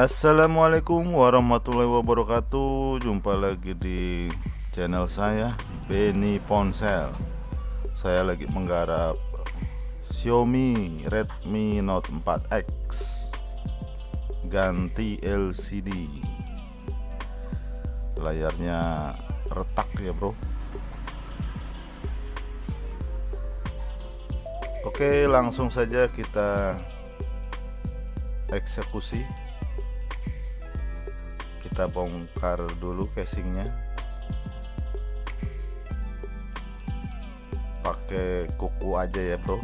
Assalamualaikum warahmatullahi wabarakatuh. Jumpa lagi di channel saya, Benny Ponsel. Saya lagi menggarap Xiaomi Redmi Note 4X ganti LCD. Layarnya retak ya bro. Oke, langsung saja kita eksekusi. Kita bongkar dulu casingnya pakai kuku aja ya bro.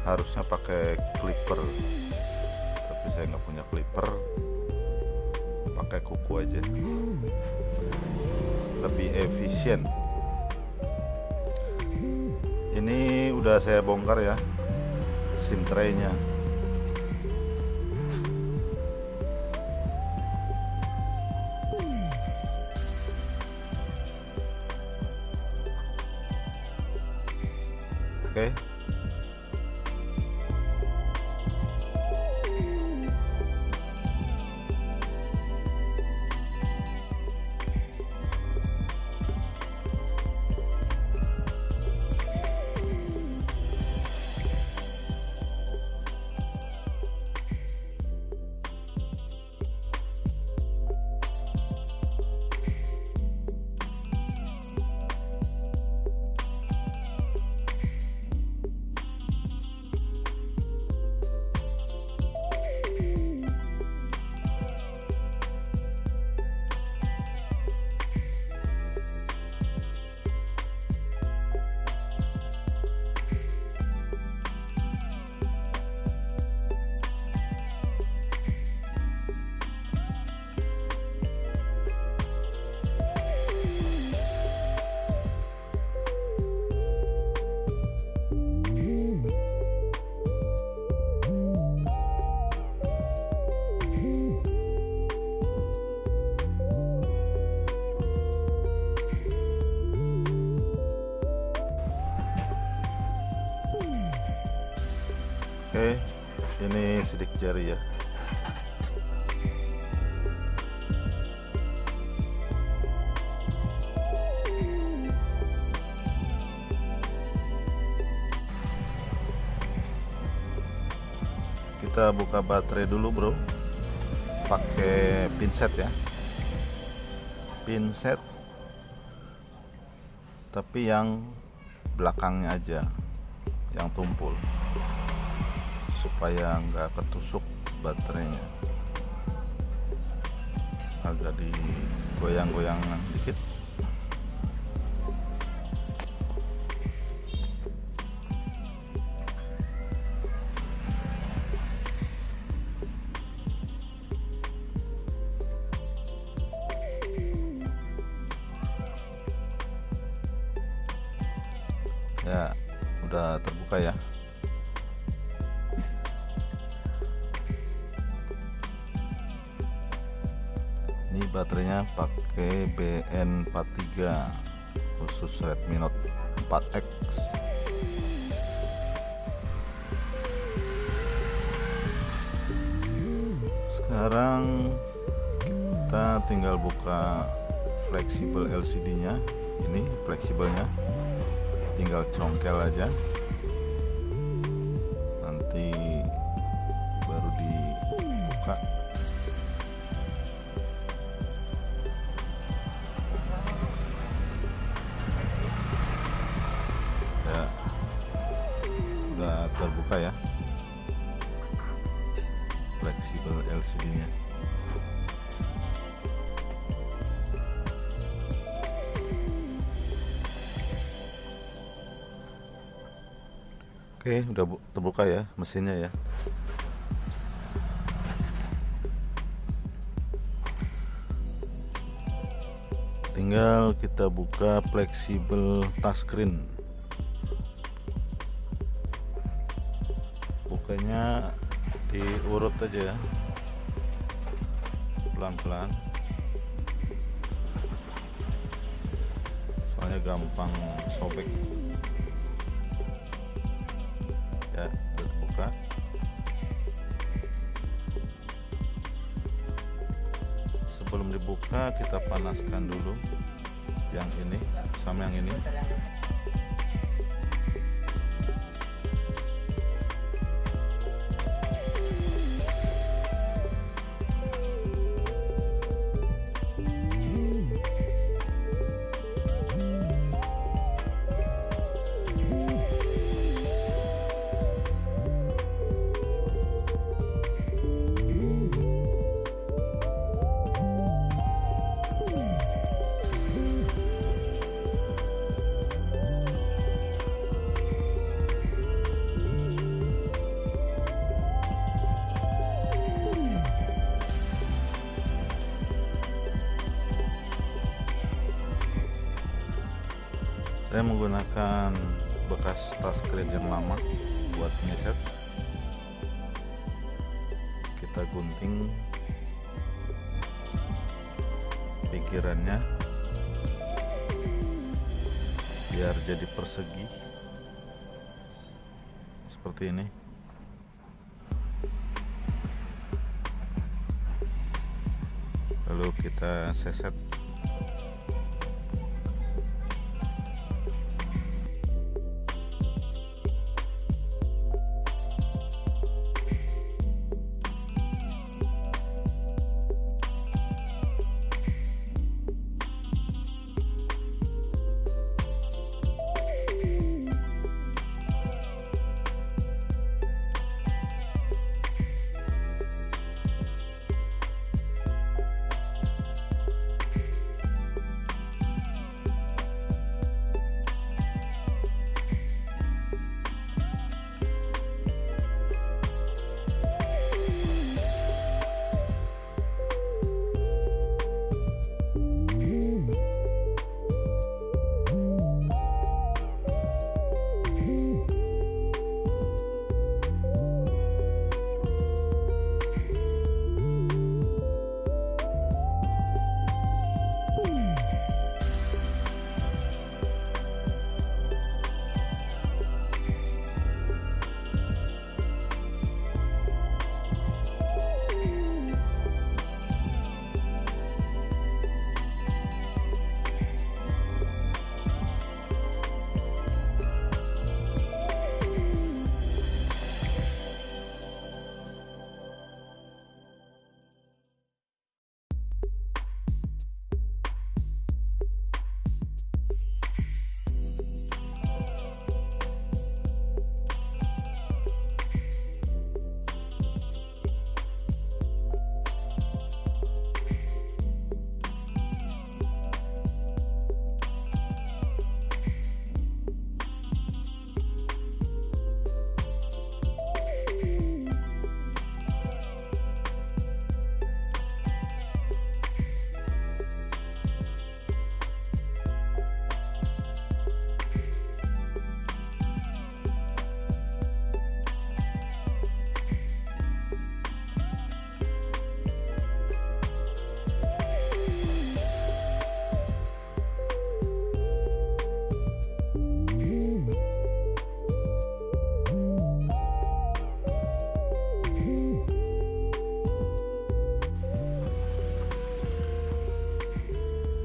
Harusnya pakai clipper, tapi saya nggak punya clipper, pakai kuku aja lebih efisien. Ini udah saya bongkar ya SIM tray-nya. Oke. Oke, ini sidik jari ya. Kita buka baterai dulu bro, pakai pinset ya, pinset tapi yang belakangnya aja, yang tumpul, supaya nggak ketusuk baterainya. Agak digoyang-goyang dikit. Ya, udah terbuka ya. Ini baterainya pakai BN43 khusus Redmi Note 4X. Sekarang kita tinggal buka fleksibel LCD-nya. Ini fleksibelnya, tinggal congkel aja. Nanti baru dibuka. Udah terbuka ya fleksibel LCD-nya. Oke, udah terbuka ya mesinnya ya. Tinggal kita buka fleksibel touchscreen. Bukanya diurut aja ya, pelan-pelan, soalnya gampang sobek ya. Udah terbuka. Sebelum dibuka kita panaskan dulu yang ini sama yang ini. Saya menggunakan bekas touchscreen yang lama buat ngecat. Kita gunting pinggirannya biar jadi persegi seperti ini. Lalu kita seset.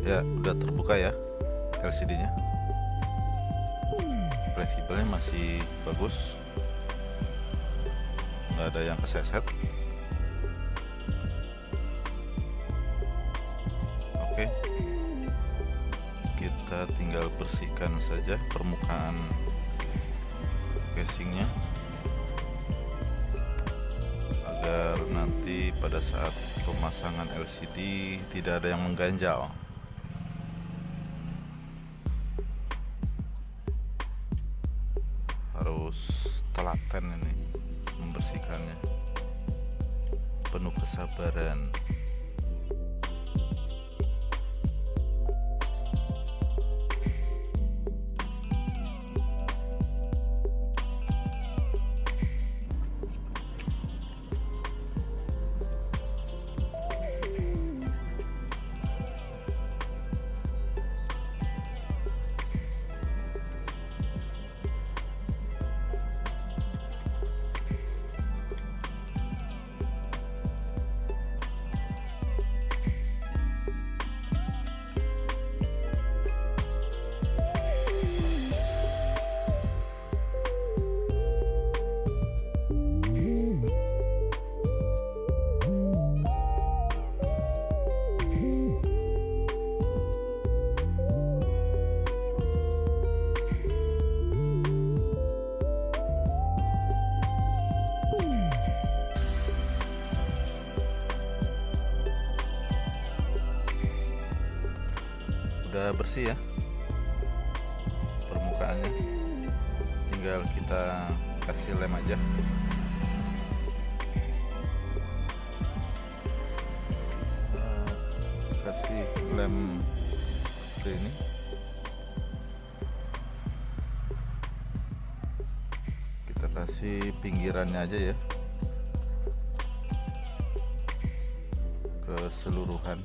Ya, udah terbuka ya LCD-nya. Fleksibelnya masih bagus, nggak ada yang keseset. Oke, kita tinggal bersihkan saja permukaan casingnya agar nanti pada saat pemasangan LCD tidak ada yang mengganjal. Harus telaten ini membersihkannya, penuh kesabaran. udah bersih ya permukaannya, tinggal kita kasih lem aja. Kasih lem seperti ini. Kita kasih pinggirannya aja ya, keseluruhan,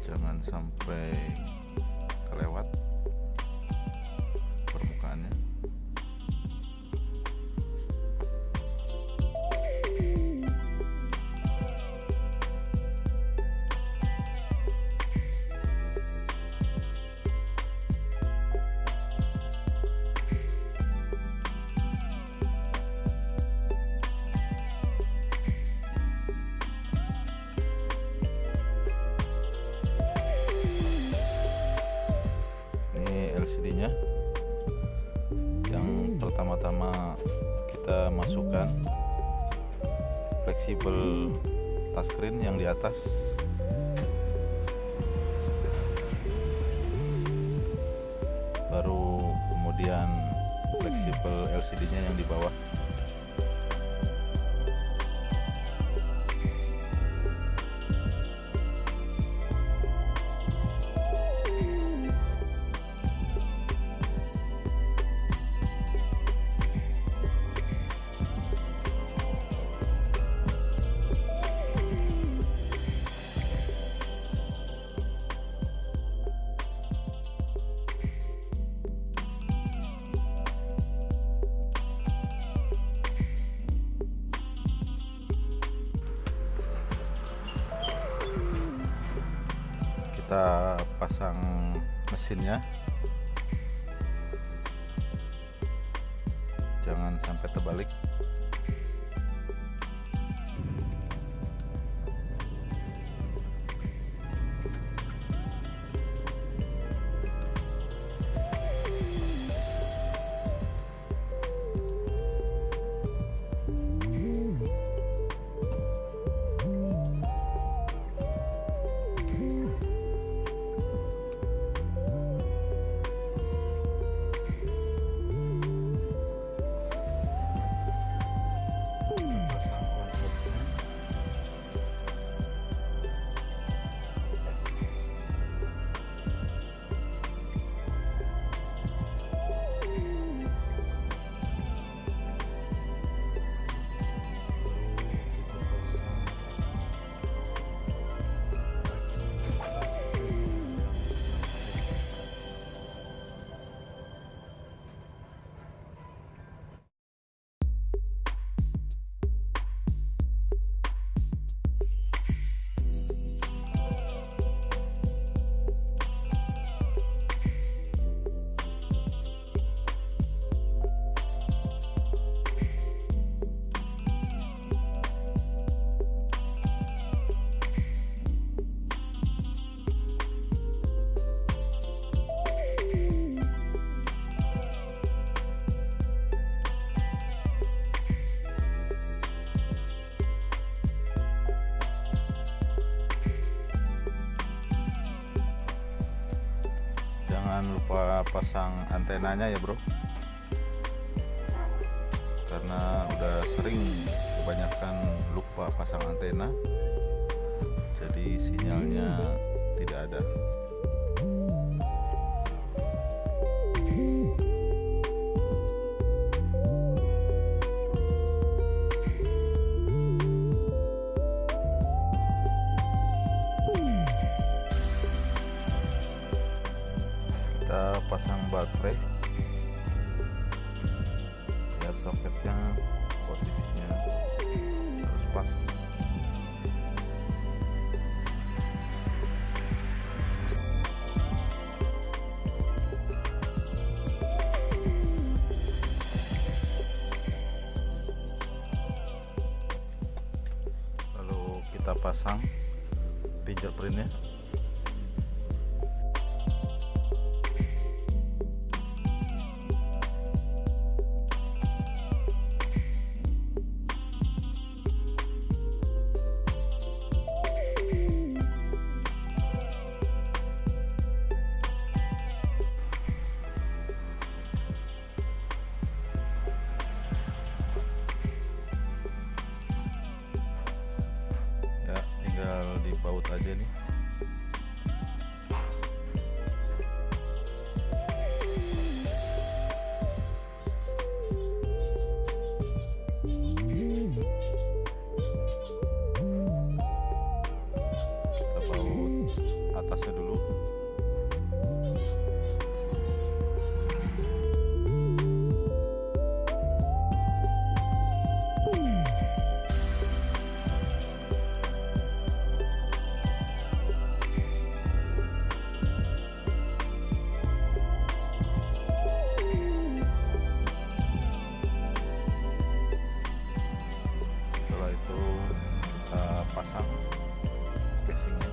jangan sampai kelewat permukaannya. LCD-nya yang pertama-tama kita masukkan fleksibel touchscreen yang di atas, baru kemudian fleksibel LCD-nya yang di bawah. Kita pasang mesinnya, jangan sampai terbalik. Jangan lupa pasang antenanya ya bro, karena udah sering kebanyakan lupa pasang antena, jadi sinyalnya tidak ada. Kita pasang baterai, lihat soketnya, posisinya harus pas. Lalu kita pasang fingerprintnya. aja nih. Kita baut atasnya dulu. Setelah itu kita pasang casingnya.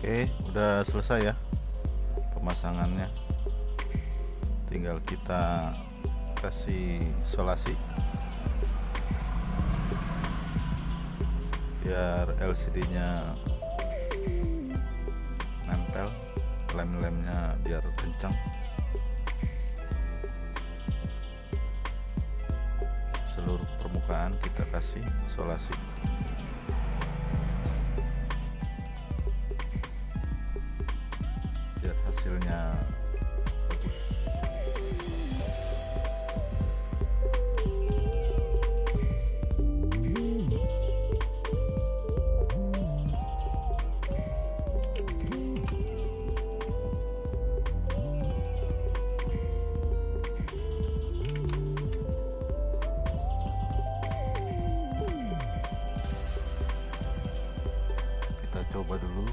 Oke, udah selesai ya pemasangannya. Tinggal kita kasih isolasi biar LCD-nya nempel, lem-lemnya biar kencang. Seluruh permukaan kita kasih isolasi. Biar hasilnya bagus. Kita coba dulu.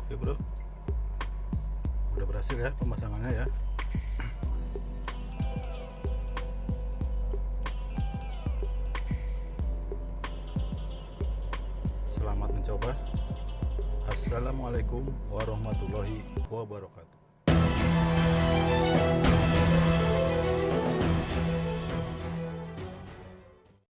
Oke bro, udah berhasil ya pemasangannya ya. Selamat mencoba. Assalamualaikum warahmatullahi wabarakatuh.